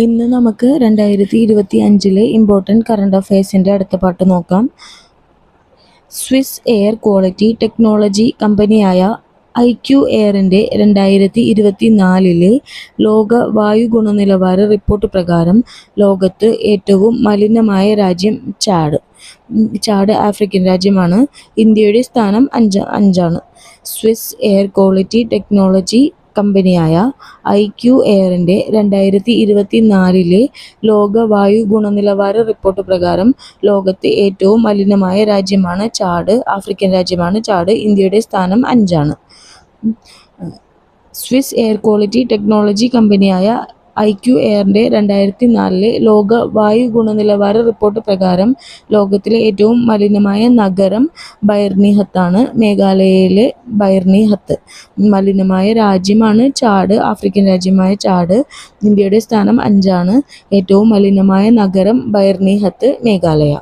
ഇന്ന് നമുക്ക് 2025 important current അഫയേഴ്സിൻ്റെ അടുത്ത പാട്ട് നോക്കാം. സ്വിസ് എയർ ക്വാളിറ്റി ടെക്നോളജി കമ്പനിയായ IQ എയറിൻ്റെ 2024 ലോക വായു ഗുണനിലവാര റിപ്പോർട്ട് പ്രകാരം ലോകത്ത് ഏറ്റവും മലിനമായ രാജ്യം ചാഡ് ആഫ്രിക്കൻ രാജ്യമാണ്. ഇന്ത്യയുടെ സ്ഥാനം 5 സ്വിസ് എയർ ക്വാളിറ്റി ടെക്നോളജി കമ്പനിയായ IQ എയറിൻ്റെ 2024 ലോക വായു ഗുണനിലവാര റിപ്പോർട്ട് പ്രകാരം ലോകത്തെ ഏറ്റവും മലിനമായ രാജ്യമാണ് ആഫ്രിക്കൻ രാജ്യമാണ് ചാഡ്. ഇന്ത്യയുടെ സ്ഥാനം 5. സ്വിസ് എയർ ക്വാളിറ്റി ടെക്നോളജി കമ്പനിയായ IQ എയറിൻ്റെ 2024 ലോക വായു ഗുണനിലവാര റിപ്പോർട്ട് പ്രകാരം ലോകത്തിലെ ഏറ്റവും മലിനമായ നഗരം ബൈർനിഹത്താണ്. മേഘാലയയിലെ ബൈർനിഹത്ത്. മലിനമായ രാജ്യമാണ് ആഫ്രിക്കൻ രാജ്യമായ ചാഡ്. ഇന്ത്യയുടെ സ്ഥാനം 5. ഏറ്റവും മലിനമായ നഗരം ബൈർനിഹത്ത്, മേഘാലയ.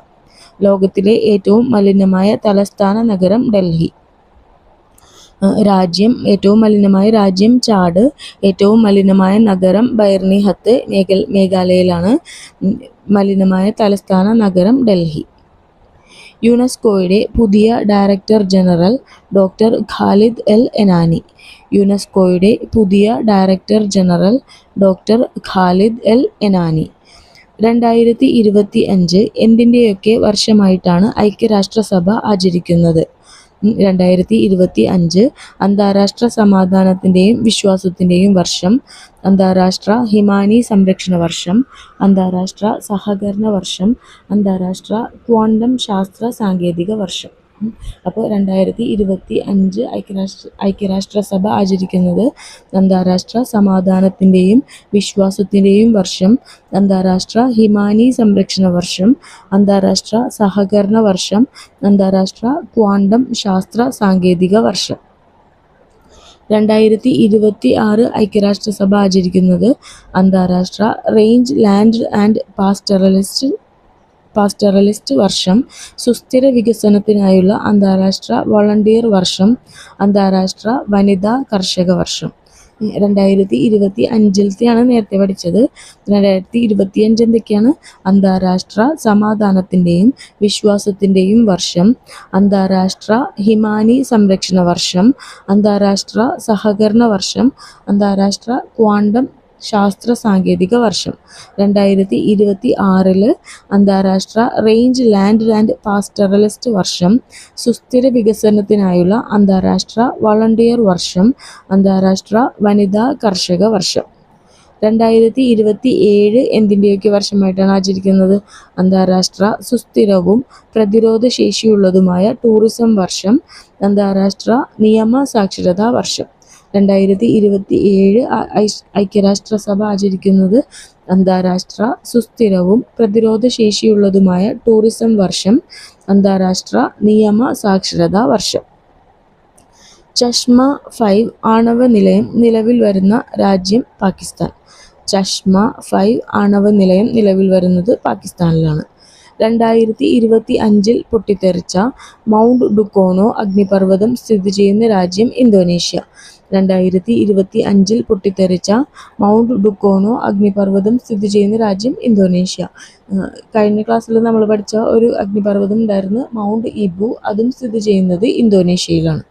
ലോകത്തിലെ ഏറ്റവും മലിനമായ തലസ്ഥാന നഗരം ഡൽഹി. ഏറ്റവും മലിനമായ രാജ്യം ചാഡ്. ഏറ്റവും മലിനമായ നഗരം ബൈർനിഹത്ത്, മേഘാലയയിലാണ്. മലിനമായ തലസ്ഥാന നഗരം ഡൽഹി. യുനെസ്കോയുടെ പുതിയ director general doctor Khaled El Enany. യുനെസ്കോയുടെ പുതിയ director general doctor Khaled El Enany. 2025 എന്തിൻ്റെയൊക്കെ വർഷമായിട്ടാണ് ഐക്യരാഷ്ട്രസഭ ആചരിക്കുന്നത്? 2025 അന്താരാഷ്ട്ര സമാധാനത്തിൻ്റെയും വിശ്വാസത്തിൻ്റെയും വർഷം, അന്താരാഷ്ട്ര ഹിമാനി സംരക്ഷണ വർഷം, അന്താരാഷ്ട്ര സഹകരണ വർഷം, അന്താരാഷ്ട്ര ക്വാണ്ടം ശാസ്ത്ര സാങ്കേതിക വർഷം. അപ്പോൾ 2025 ഐക്യരാഷ്ട്രസഭ ആചരിക്കുന്നത് അന്താരാഷ്ട്ര സമാധാനത്തിൻ്റെയും വിശ്വാസത്തിൻ്റെയും വർഷം, അന്താരാഷ്ട്ര ഹിമാനി സംരക്ഷണ വർഷം, അന്താരാഷ്ട്ര സഹകരണ വർഷം, അന്താരാഷ്ട്ര ക്വാണ്ടം ശാസ്ത്ര സാങ്കേതിക വർഷം. 2026 ഐക്യരാഷ്ട്രസഭ ആചരിക്കുന്നത് അന്താരാഷ്ട്ര റേഞ്ച് ലാൻഡ് ആൻഡ് പാസ്റ്ററലിസ്റ്റ് വർഷം, സുസ്ഥിര വികസനത്തിനായുള്ള അന്താരാഷ്ട്ര വളണ്ടിയർ വർഷം, അന്താരാഷ്ട്ര വനിതാ കർഷക വർഷം. 2025 നേരത്തെ പഠിച്ചത്. 2025 എന്തൊക്കെയാണ്? അന്താരാഷ്ട്ര സമാധാനത്തിൻ്റെയും വിശ്വാസത്തിൻ്റെയും വർഷം, അന്താരാഷ്ട്ര ഹിമാനി സംരക്ഷണ വർഷം, അന്താരാഷ്ട്ര സഹകരണ വർഷം, അന്താരാഷ്ട്ര ക്വാണ്ടം ശാസ്ത്ര സാങ്കേതിക വർഷം. 2026 അന്താരാഷ്ട്ര റേഞ്ച് ലാൻഡ് ആൻഡ് പാസ്റ്ററലിസ്റ്റ് വർഷം, സുസ്ഥിര വികസനത്തിനായുള്ള അന്താരാഷ്ട്ര വളണ്ടിയർ വർഷം, അന്താരാഷ്ട്ര വനിതാ കർഷക വർഷം. 2027 എന്തിൻ്റെയൊക്കെ വർഷമായിട്ടാണ് ആചരിക്കുന്നത്? അന്താരാഷ്ട്ര സുസ്ഥിരവും പ്രതിരോധശേഷിയുള്ളതുമായ ടൂറിസം വർഷം, അന്താരാഷ്ട്ര നിയമ സാക്ഷരതാ വർഷം. 2027 ഐക്യരാഷ്ട്രസഭ ആചരിക്കുന്നത് അന്താരാഷ്ട്ര സുസ്ഥിരവും പ്രതിരോധശേഷിയുള്ളതുമായ ടൂറിസം വർഷം, അന്താരാഷ്ട്ര നിയമ സാക്ഷരതാ വർഷം. ചഷ്മ 5 ആണവ നിലയം നിലവിൽ വരുന്ന രാജ്യം പാകിസ്ഥാൻ. ചഷ്മ 5 ആണവ നിലയം നിലവിൽ വരുന്നത് പാകിസ്ഥാനിലാണ്. 2025 പൊട്ടിത്തെറിച്ച മൗണ്ട് ഡുക്കോണോ അഗ്നിപർവ്വതം സ്ഥിതി ചെയ്യുന്ന രാജ്യം ഇന്തോനേഷ്യ. 2025 പൊട്ടിത്തെറിച്ച മൗണ്ട് ഡുക്കോണോ അഗ്നിപർവ്വതം സ്ഥിതി ചെയ്യുന്ന രാജ്യം ഇന്തോനേഷ്യ. കഴിഞ്ഞ ക്ലാസ്സിൽ നമ്മൾ പഠിച്ച ഒരു അഗ്നിപർവ്വതം ഉണ്ടായിരുന്നു, മൗണ്ട് ഇബു. അതും സ്ഥിതി ചെയ്യുന്നത് ഇന്തോനേഷ്യയിലാണ്.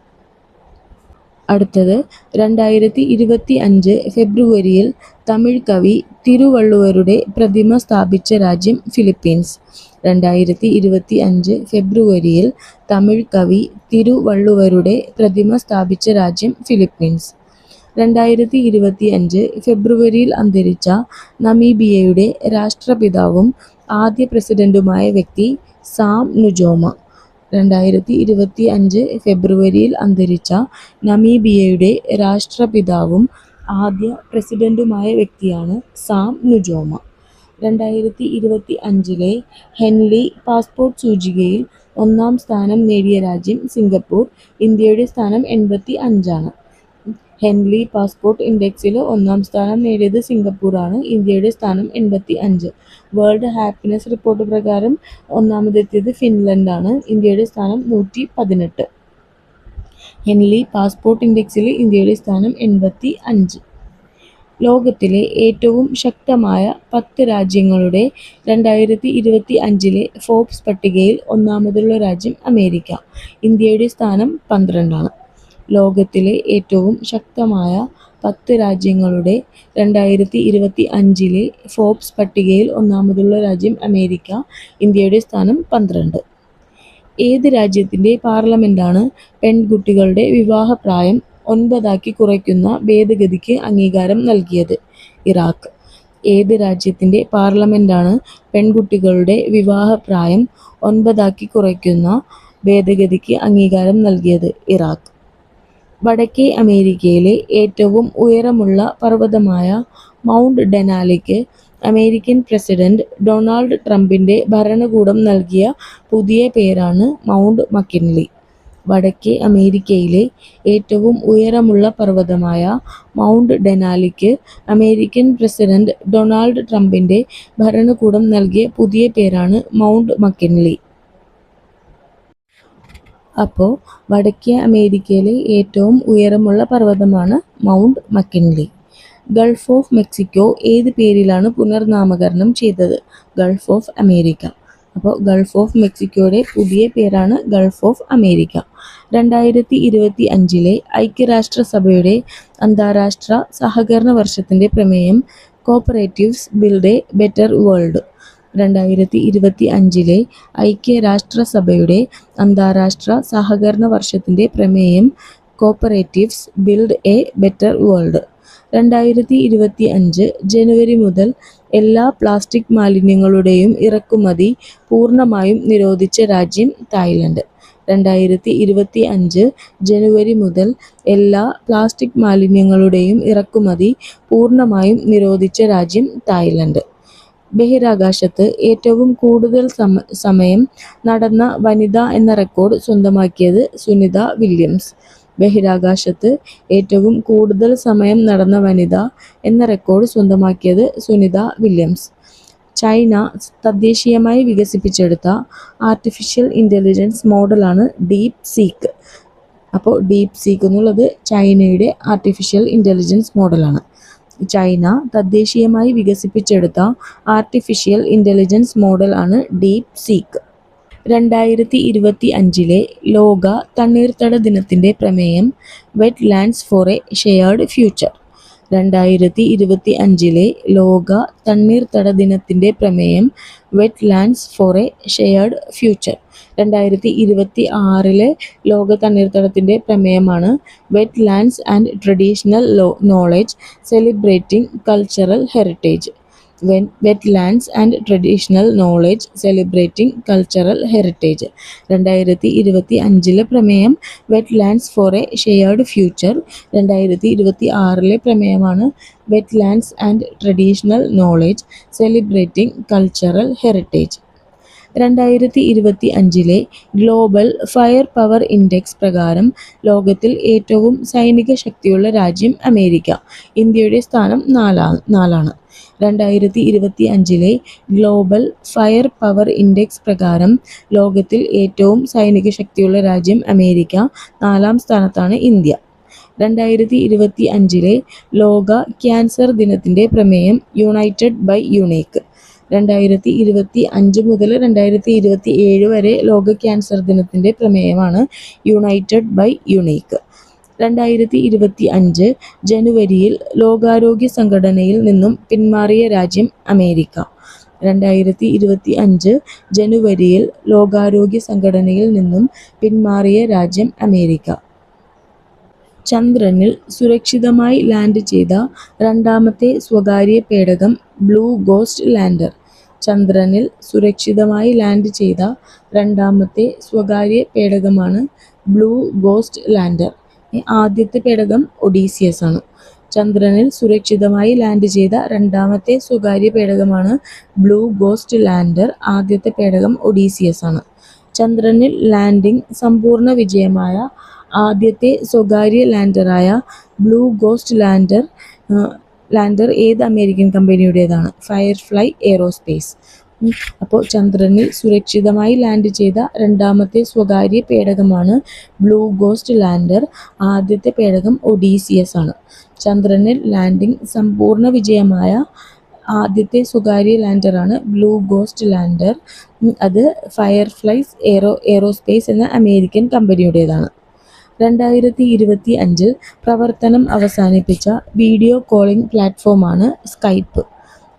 അടുത്തത് 2025 ഫെബ്രുവരിയിൽ തമിഴ് കവി തിരുവള്ളുവരുടെ പ്രതിമ സ്ഥാപിച്ച രാജ്യം ഫിലിപ്പീൻസ്. 2025 ഫെബ്രുവരിയിൽ തമിഴ് കവി തിരുവള്ളുവരുടെ പ്രതിമ സ്ഥാപിച്ച രാജ്യം ഫിലിപ്പീൻസ്. 2025 ഫെബ്രുവരിയിൽ അന്തരിച്ച നമീബിയയുടെ രാഷ്ട്രപിതാവും ആദ്യ പ്രസിഡന്റുമായ വ്യക്തി സാം നുജോമ. 2025 ഫെബ്രുവരിയിൽ അന്തരിച്ച നമീബിയയുടെ രാഷ്ട്രപിതാവും ആദ്യ പ്രസിഡന്റുമായ വ്യക്തിയാണ് സാം നുജോമ. 2025 ഹെൻലി പാസ്പോർട്ട് സൂചികയിൽ 1-ാം സ്ഥാനം നേടിയ രാജ്യം സിംഗപ്പൂർ. ഇന്ത്യയുടെ സ്ഥാനം 85. ഹെൻലി പാസ്പോർട്ട് ഇൻഡെക്സിൽ 1-ാം സ്ഥാനം നേടിയത് സിംഗപ്പൂറാണ്. ഇന്ത്യയുടെ സ്ഥാനം 85. വേൾഡ് ഹാപ്പിനെസ് റിപ്പോർട്ട് പ്രകാരം 1-ാമതെത്തിയത് ഫിൻലൻഡാണ്. ഇന്ത്യയുടെ സ്ഥാനം 118. ഹെൻലി പാസ്പോർട്ട് ഇൻഡെക്സിൽ ഇന്ത്യയുടെ സ്ഥാനം 85. ലോകത്തിലെ ഏറ്റവും ശക്തമായ 10 രാജ്യങ്ങളുടെ 2025 ഫോബ്സ് പട്ടികയിൽ ഒന്നാമതുള്ള രാജ്യം അമേരിക്ക. ഇന്ത്യയുടെ സ്ഥാനം 12. ലോകത്തിലെ ഏറ്റവും ശക്തമായ 10 രാജ്യങ്ങളുടെ 2025 ഫോബ്സ് പട്ടികയിൽ ഒന്നാമതുള്ള രാജ്യം അമേരിക്ക. ഇന്ത്യയുടെ സ്ഥാനം 12. ഏത് രാജ്യത്തിൻ്റെ പാർലമെന്റാണ് പെൺകുട്ടികളുടെ വിവാഹപ്രായം 9 കുറയ്ക്കുന്ന ഭേദഗതിക്ക് അംഗീകാരം നൽകിയത്? ഇറാഖ്. ഏത് രാജ്യത്തിൻ്റെ പാർലമെന്റാണ് പെൺകുട്ടികളുടെ വിവാഹപ്രായം 9 കുറയ്ക്കുന്ന ഭേദഗതിക്ക് അംഗീകാരം നൽകിയത്? ഇറാഖ്. വടക്കേ അമേരിക്കയിലെ ഏറ്റവും ഉയരമുള്ള പർവ്വതമായ മൗണ്ട് ഡെനാലിക്ക് അമേരിക്കൻ പ്രസിഡന്റ് ഡൊണാൾഡ് ട്രംപിൻ്റെ ഭരണകൂടം നൽകിയ പുതിയ പേരാണ് മൗണ്ട് മക്കിൻലി. വടക്കേ അമേരിക്കയിലെ ഏറ്റവും ഉയരമുള്ള പർവ്വതമായ മൗണ്ട് ഡെനാലിക്ക് അമേരിക്കൻ പ്രസിഡന്റ് ഡൊണാൾഡ് ട്രംപിൻ്റെ ഭരണകൂടം നൽകിയ പുതിയ പേരാണ് മൗണ്ട് മക്കിൻലി. അപ്പോൾ വടക്കേ അമേരിക്കയിലെ ഏറ്റവും ഉയരമുള്ള പർവ്വതമാണ് mount McKinley. Gulf of Mexico ഏത് പേരിലാണ് പുനർനാമകരണം ചെയ്തത്? Gulf of America. അപ്പോൾ ഗൾഫ് ഓഫ് മെക്സിക്കോയുടെ പുതിയ പേരാണ് ഗൾഫ് ഓഫ് അമേരിക്ക. 2025 ഐക്യരാഷ്ട്രസഭയുടെ അന്താരാഷ്ട്ര സഹകരണ വർഷത്തിൻ്റെ പ്രമേയം cooperatives build A better world. 2025 ഐക്യരാഷ്ട്രസഭയുടെ അന്താരാഷ്ട്ര സഹകരണ വർഷത്തിൻ്റെ പ്രമേയം cooperatives build A better world. 2025 ജനുവരി മുതൽ എല്ലാ പ്ലാസ്റ്റിക് മാലിന്യങ്ങളുടെയും ഇറക്കുമതി പൂർണ്ണമായും നിരോധിച്ച രാജ്യം തായ്ലൻഡ്. 2025 ജനുവരി മുതൽ എല്ലാ പ്ലാസ്റ്റിക് മാലിന്യങ്ങളുടെയും ഇറക്കുമതി പൂർണ്ണമായും നിരോധിച്ച രാജ്യം തായ്ലൻഡ്. ബഹിരാകാശത്ത് ഏറ്റവും കൂടുതൽ സമയം നടന്ന വനിത എന്ന റെക്കോർഡ് സ്വന്തമാക്കിയത് സുനിത വില്യംസ്. ബഹിരാകാശത്ത് ഏറ്റവും കൂടുതൽ സമയം നടന്ന വനിത എന്ന റെക്കോർഡ് സ്വന്തമാക്കിയത് സുനിത വില്യംസ്. ചൈന തദ്ദേശീയമായി വികസിപ്പിച്ചെടുത്ത ആർട്ടിഫിഷ്യൽ ഇൻ്റലിജൻസ് മോഡലാണ് ഡീപ് സീക്ക്. അപ്പോൾ ഡീപ് സീക്ക് എന്നുള്ളത് ചൈനയുടെ ആർട്ടിഫിഷ്യൽ ഇൻ്റലിജൻസ് മോഡലാണ്. ചൈന തദ്ദേശീയമായി വികസിപ്പിച്ചെടുത്ത ആർട്ടിഫിഷ്യൽ ഇൻ്റലിജൻസ് മോഡൽ ആണ് ഡീപ് സീക്ക്. 2025 ലോക തണ്ണീർത്തട ദിനത്തിൻ്റെ പ്രമേയം wetlands for a shared future. 2025 ലോക തണ്ണീർത്തട ദിനത്തിൻ്റെ പ്രമേയം wetlands for a shared future. 2026 ലോക തണ്ണീർത്തടത്തിൻ്റെ പ്രമേയമാണ് wetlands and traditional knowledge celebrating cultural heritage. Wetlands and traditional knowledge celebrating cultural heritage. 2025 പ്രമേയം wetlands four a shared future. 2026 പ്രമേയമാണ് wetlands and traditional knowledge celebrating cultural heritage. 2025 global firepower index പ്രകാരം ലോകത്തിൽ ഏറ്റവും സൈനിക ശക്തിയുള്ള രാജ്യം America. ഇന്ത്യയുടെ സ്ഥാനം 4ആണ്. 2025 ഗ്ലോബൽ ഫയർ പവർ ഇൻഡെക്സ് പ്രകാരം ലോകത്തിൽ ഏറ്റവും സൈനിക ശക്തിയുള്ള രാജ്യം അമേരിക്ക. 4ാം സ്ഥാനത്താണ് ഇന്ത്യ. 2025 ലോക ക്യാൻസർ ദിനത്തിൻ്റെ പ്രമേയം യുണൈറ്റഡ് ബൈ യുണീക്ക്. 2025 മുതൽ 2027 വരെ ലോക ക്യാൻസർ ദിനത്തിൻ്റെ പ്രമേയമാണ് യുണൈറ്റഡ് ബൈ യുണീക്ക്. 2025 ജനുവരിയിൽ ലോകാരോഗ്യ സംഘടനയിൽ നിന്നും പിന്മാറിയ രാജ്യം അമേരിക്ക. 2025 ജനുവരിയിൽ ലോകാരോഗ്യ സംഘടനയിൽ നിന്നും പിന്മാറിയ രാജ്യം അമേരിക്ക. ചന്ദ്രനിൽ സുരക്ഷിതമായി ലാൻഡ് ചെയ്ത രണ്ടാമത്തെ സ്വകാര്യ പേടകം ബ്ലൂ ഗോസ്റ്റ് ലാൻഡർ. ചന്ദ്രനിൽ സുരക്ഷിതമായി ലാൻഡ് ചെയ്ത രണ്ടാമത്തെ സ്വകാര്യ പേടകമാണ് ബ്ലൂ ഗോസ്റ്റ് ലാൻഡർ. ആദ്യത്തെ പേടകം ഒഡീസിയസ് ആണ്. ചന്ദ്രനിൽ സുരക്ഷിതമായി ലാൻഡ് ചെയ്ത രണ്ടാമത്തെ സ്വകാര്യ പേടകമാണ് ബ്ലൂ ഗോസ്റ്റ് ലാൻഡർ. ആദ്യത്തെ പേടകം ഒഡീസിയസ് ആണ്. ചന്ദ്രനിൽ ലാൻഡിംഗ് സമ്പൂർണ്ണ വിജയമായ ആദ്യത്തെ സ്വകാര്യ ലാൻഡറായ ബ്ലൂ ഗോസ്റ്റ് ലാൻഡർ ഏത് അമേരിക്കൻ കമ്പനിയുടേതാണ്? Firefly aerospace. അപ്പോൾ ചന്ദ്രനിൽ സുരക്ഷിതമായി ലാൻഡ് ചെയ്ത രണ്ടാമത്തെ സ്വകാര്യ പേടകമാണ് ബ്ലൂ ഗോസ്റ്റ് ലാൻഡർ. ആദ്യത്തെ പേടകം ഒഡീസിയസ് ആണ്. ചന്ദ്രനിൽ ലാൻഡിംഗ് സമ്പൂർണ്ണ വിജയമായ ആദ്യത്തെ സ്വകാര്യ ലാൻഡറാണ് ബ്ലൂ ഗോസ്റ്റ് ലാൻഡർ. അത് ഫയർഫ്ലൈസ് എയ്റോസ്പേസ് എന്ന അമേരിക്കൻ കമ്പനിയുടേതാണ്. 2025 പ്രവർത്തനം അവസാനിപ്പിച്ച വീഡിയോ കോളിംഗ് പ്ലാറ്റ്ഫോമാണ് സ്കൈപ്പ്.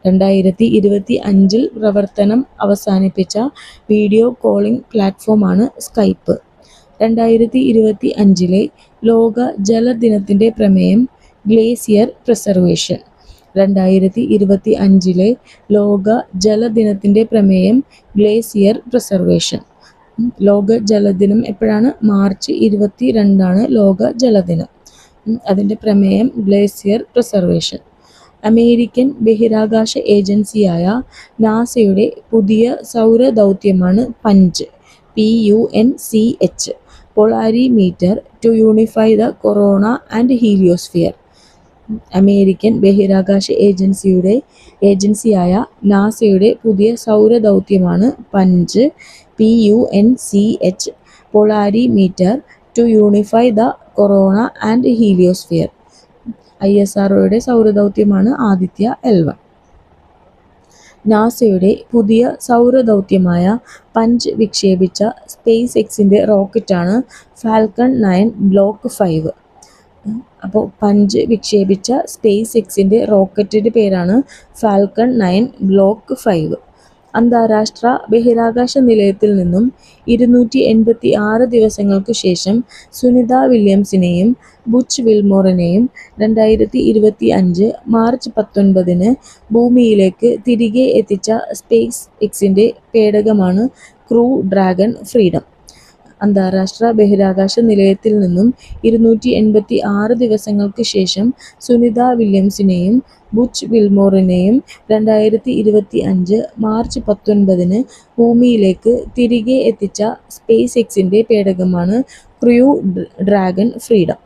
2025 പ്രവർത്തനം അവസാനിപ്പിച്ച വീഡിയോ കോളിംഗ് പ്ലാറ്റ്ഫോമാണ് സ്കൈപ്പ്. 2025 ലോക ജലദിനത്തിൻ്റെ പ്രമേയം ഗ്ലേസിയർ പ്രിസർവേഷൻ. 2025 ലോക ജലദിനത്തിൻ്റെ പ്രമേയം ഗ്ലേസിയർ പ്രിസർവേഷൻ. ലോക ജലദിനം എപ്പോഴാണ്? മാർച്ച് 22 ലോക ജലദിനം. അതിൻ്റെ പ്രമേയം ഗ്ലേസിയർ പ്രിസർവേഷൻ. അമേരിക്കൻ ബഹിരാകാശ ഏജൻസിയായ നാസയുടെ പുതിയ സൗരദൗത്യമാണ് PUNCH polarimeter to unify the corona and heliosphere. American ബഹിരാകാശ ഏജൻസിയായ നാസയുടെ പുതിയ സൗരദൗത്യമാണ് PUNCH polarimeter to unify the corona and heliosphere. ISROയുടെ സൗരദൗത്യമാണ് ആദിത്യ L1. നാസയുടെ പുതിയ സൗരദൗത്യമായ പഞ്ച് വിക്ഷേപിച്ച സ്പേസ് എക്സിൻ്റെ റോക്കറ്റാണ് ഫാൽക്കൺ 9 ബ്ലോക്ക് 5. അപ്പോൾ പഞ്ച് വിക്ഷേപിച്ച സ്പേസ് എക്സിൻ്റെ റോക്കറ്റിൻ്റെ പേരാണ് ഫാൽക്കൺ 9 ബ്ലോക്ക് 5. അന്താരാഷ്ട്ര ബഹിരാകാശ നിലയത്തിൽ നിന്നും 286 ദിവസങ്ങൾക്കു ശേഷം സുനിത വില്യംസിനെയും ബുച്ച് വിൽമോറിനെയും 2025 മാർച്ച് 19 ഭൂമിയിലേക്ക് തിരികെ എത്തിച്ച സ്പേസ് എക്സിൻ്റെ പേടകമാണ് ക്രൂ ഡ്രാഗൺ ഫ്രീഡം. അന്താരാഷ്ട്ര ബഹിരാകാശ നിലയത്തിൽ നിന്നും 286 ദിവസങ്ങൾക്ക് ശേഷം സുനിത വില്യംസിനെയും ബുച്ച് വിൽമോറിനെയും 2025 മാർച്ച് 19 ഭൂമിയിലേക്ക് തിരികെ എത്തിച്ച സ്പേസ് എക്സിൻ്റെ പേടകമാണ് ക്രൂ ഡ്രാഗൺ ഫ്രീഡം.